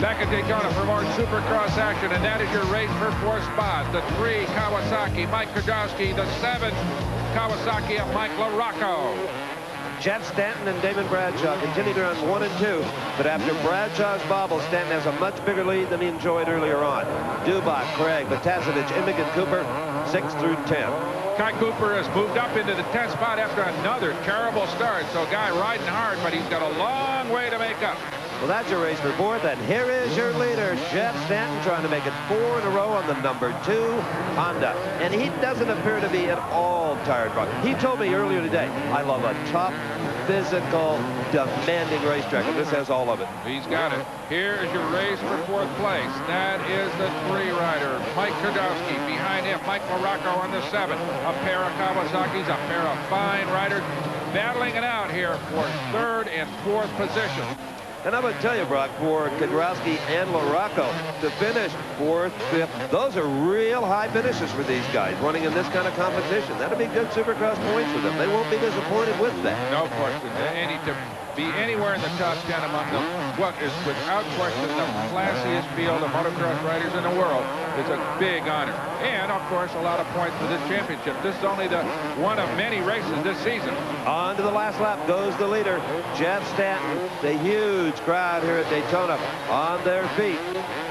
Back at Daytona for more Supercross action, and that is your race for 4th spot. The 3, Kawasaki, Mike Kiedrowski. The 7, Kawasaki of Mike LaRocco. Jeff Stanton and Damon Bradshaw continue to run 1 and 2, but after Bradshaw's bobble, Stanton has a much bigger lead than he enjoyed earlier on. Dubach, Craig, Batasevich, Imogen, Cooper, 6 through 10. Kai Cooper has moved up into the 10th spot after another terrible start. So guy riding hard, but he's got a long way to make up. Well, that's your race report. And here is your leader, Jeff Stanton, trying to make it 4 in a row on the number 2 Honda. And he doesn't appear to be at all tired, Brock. He told me earlier today, I love a tough, physical, demanding racetrack, and this has all of it. He's got it. Here is your race for 4th place. That is the 3 rider, Mike Kiedrowski. Behind him, Mike LaRocco on the 7. A pair of Kawasaki's, a pair of fine riders battling it out here for 3rd and 4th position. And I'm going to tell you, Brock, for Kiedrowski and LaRocco to finish 4th, 5th, those are real high finishes for these guys running in this kind of competition. That'll be good Supercross points for them. They won't be disappointed with that. No question. To be anywhere in the top 10 among them, what is without question the classiest field of motocross riders in the world, is a big honor. And, of course, a lot of points for this championship. This is only the one of many races this season. On to the last lap goes the leader, Jeff Stanton. The huge crowd here at Daytona on their feet.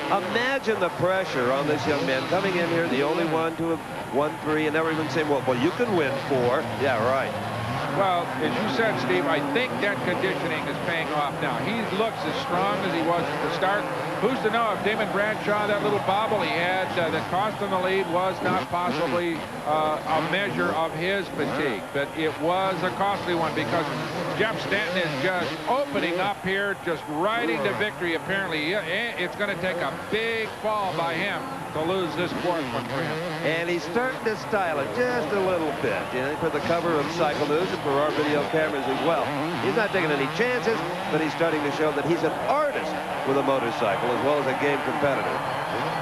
Imagine the pressure on this young man coming in here, the only one to have won 3, and everyone saying, well, you can win 4. Yeah, right. Well, as you said, Steve, I think that conditioning is paying off now. He looks as strong as he was at the start. Who's to know if Damon Bradshaw, that little bobble he had that cost him the lead, was not possibly a measure of his fatigue. But it was a costly one because Jeff Stanton is just opening up here, just riding to victory, apparently. It's going to take a big fall by him to lose this 4th one for him. And he's starting to style it just a little bit, you know, for the cover of Cycle News and for our video cameras as well. He's not taking any chances, but he's starting to show that he's an artist with a motorcycle as well as a game competitor.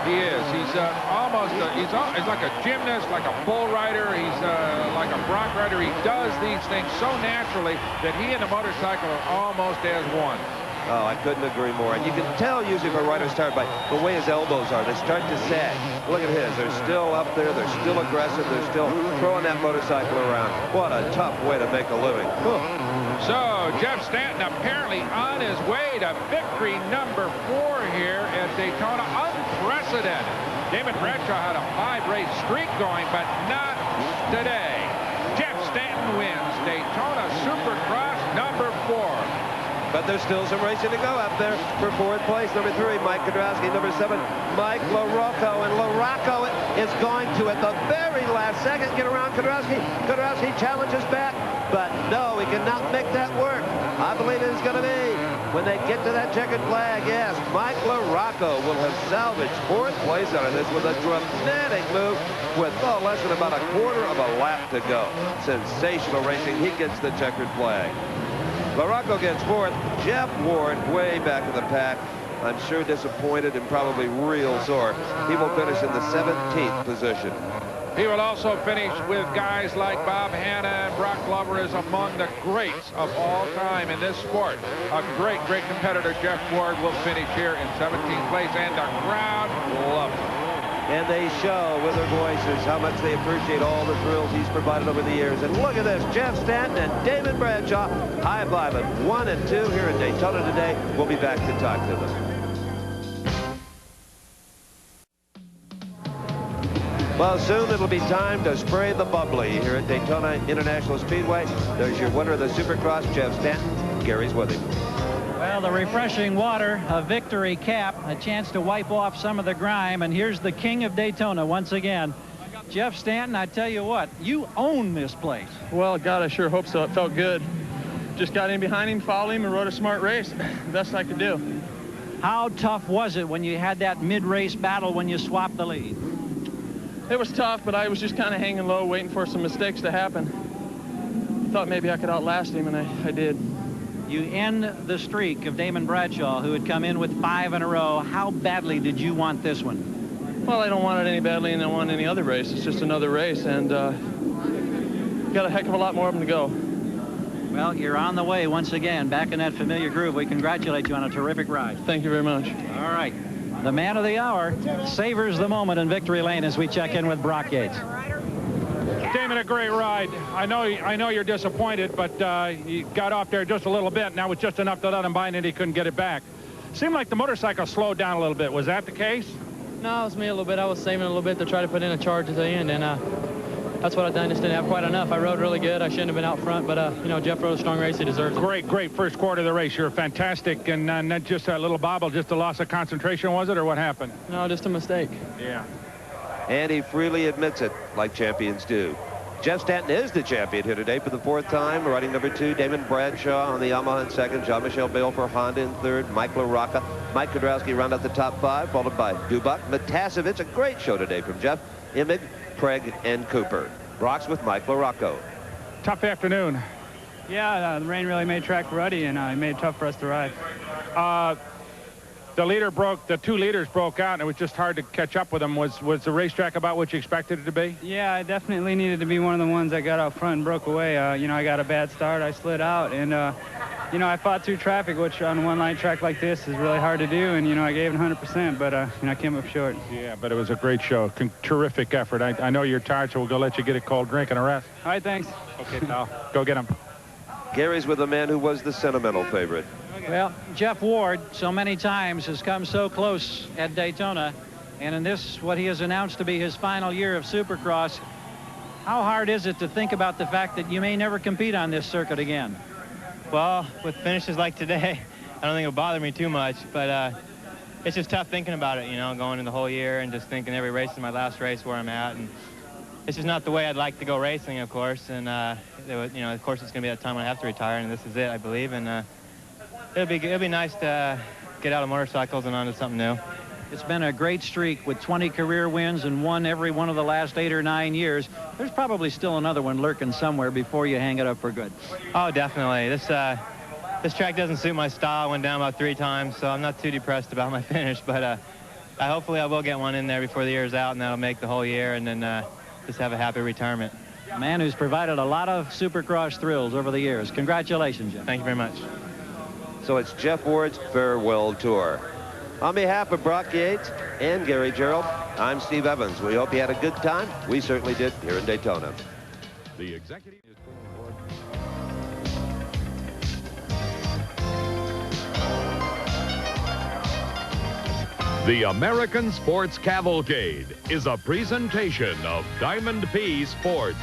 He is. He's he's like a gymnast, like a bull rider. He's like a bronc rider. He does these things so naturally that he and the motorcycle are almost as one. Oh, I couldn't agree more. And you can tell usually if a rider's tired by the way his elbows are. They start to sag. Look at his. They're still up there. They're still aggressive. They're still throwing that motorcycle around. What a tough way to make a living. Whew. So, Jeff Stanton apparently on his way to victory number 4 here at Daytona. Unprecedented. Damon Bradshaw had a 5-race streak going, but not today. Jeff Stanton wins Daytona Supercross number 4. But there's still some racing to go up there for 4th place. Number 3, Mike Kiedrowski. Number 7, Mike LaRocco. And LaRocco is going to, at the very last second, get around Kiedrowski. Kiedrowski challenges back, but no, he cannot make that work. I believe it's going to be when they get to that checkered flag. Yes, Mike LaRocco will have salvaged 4th place out of this with a dramatic move with less than about a quarter of a lap to go. Sensational racing. He gets the checkered flag. LaRocco gets 4th. Jeff Ward way back in the pack. I'm sure disappointed and probably real sore. He will finish in the 17th position. He will also finish with guys like Bob Hanna and Brock Glover is among the greats of all time in this sport. A great, great competitor, Jeff Ward, will finish here in 17th place, and the crowd loves him. And they show with their voices how much they appreciate all the thrills he's provided over the years. And look at this, Jeff Stanton and Damon Bradshaw high-fiving 1 and 2 here in Daytona today. We'll be back to talk to them. Well, soon it'll be time to spray the bubbly here at Daytona International Speedway. There's your winner of the Supercross, Jeff Stanton. Gary's with him. Well, the refreshing water, a victory cap, a chance to wipe off some of the grime, and here's the king of Daytona once again. Jeff Stanton, I tell you what, you own this place. Well, God, I sure hope so. It felt good. Just got in behind him, followed him, and rode a smart race. Best I could do. How tough was it when you had that mid-race battle when you swapped the lead? It was tough, but I was just kind of hanging low, waiting for some mistakes to happen. Thought maybe I could outlast him, and I did. You end the streak of Damon Bradshaw, who had come in with 5 in a row. How badly did you want this one? Well, I don't want it any badly than I want any other race. It's just another race, and got a heck of a lot more of them to go. Well, you're on the way once again, back in that familiar groove. We congratulate you on a terrific ride. Thank you very much. All right. The man of the hour savors the moment in victory lane as we check in with Brock Yates. Damon, a great ride. I know you're disappointed, but you got off there just a little bit. Now it's just enough to let him by, and he couldn't get it back. Seemed like the motorcycle slowed down a little bit. Was that the case? No, it was me a little bit. I was saving a little bit to try to put in a charge at the end, and that's what I done. Just didn't have quite enough. I rode really good. I shouldn't have been out front, but you know, Jeff rode a strong race. He deserves it. Great first quarter of the race. You're fantastic, and not just that little bobble, just a loss of concentration, was it, or what happened? No, just a mistake. Yeah. And he freely admits it, like champions do. Jeff Stanton is the champion here today for the 4th time, riding number 2. Damon Bradshaw on the Yamaha in 2nd. Jean-Michel Bale for Honda in 3rd. Mike LaRocco. Mike Kiedrowski round out the top 5, followed by Dubak, Matasevich. A great show today from Jeff, Imig, Craig, and Cooper. Brock's with Mike LaRocco. Tough afternoon. Yeah, the rain really made track ruddy, and it made it tough for us to ride. The 2 leaders broke out, and it was just hard to catch up with them. Was the racetrack about what you expected it to be? Yeah, I definitely needed to be one of the ones that got out front and broke away. You know, I got a bad start. I slid out, and, you know, I fought through traffic, which on a one-line track like this is really hard to do, and, you know, I gave it 100%, but, you know, I came up short. Yeah, but it was a great show. Terrific effort. I know you're tired, so we'll go let you get a cold drink and a rest. All right, thanks. Okay, pal. Go get him. Gary's with the man who was the sentimental favorite. Well, Jeff Ward so many times has come so close at Daytona, and in this, what he has announced to be his final year of Supercross, how hard is it to think about the fact that you may never compete on this circuit again? Well, with finishes like today, I don't think it'll bother me too much, but it's just tough thinking about it, you know, going in the whole year and just thinking every race is my last race where I'm at, and it's just not the way I'd like to go racing, of course, and you know, of course, it's going to be that time when I have to retire, and this is it, I believe, and it'll be nice to get out of motorcycles and onto something new. It's been a great streak with 20 career wins and won every one of the last 8 or 9 years. There's probably still another one lurking somewhere before you hang it up for good. Oh, definitely. This track doesn't suit my style. I went down about 3 times, so I'm not too depressed about my finish, but hopefully I will get one in there before the year's out, and that'll make the whole year, and then just have a happy retirement. A man who's provided a lot of Supercross thrills over the years. Congratulations, Jeff. Thank you very much. So it's Jeff Ward's farewell tour. On behalf of Brock Yates and Gary Gerald, I'm Steve Evans. We hope you had a good time. We certainly did here in Daytona. The executive is pulling forward. The American Sports Cavalcade is a presentation of Diamond P Sports.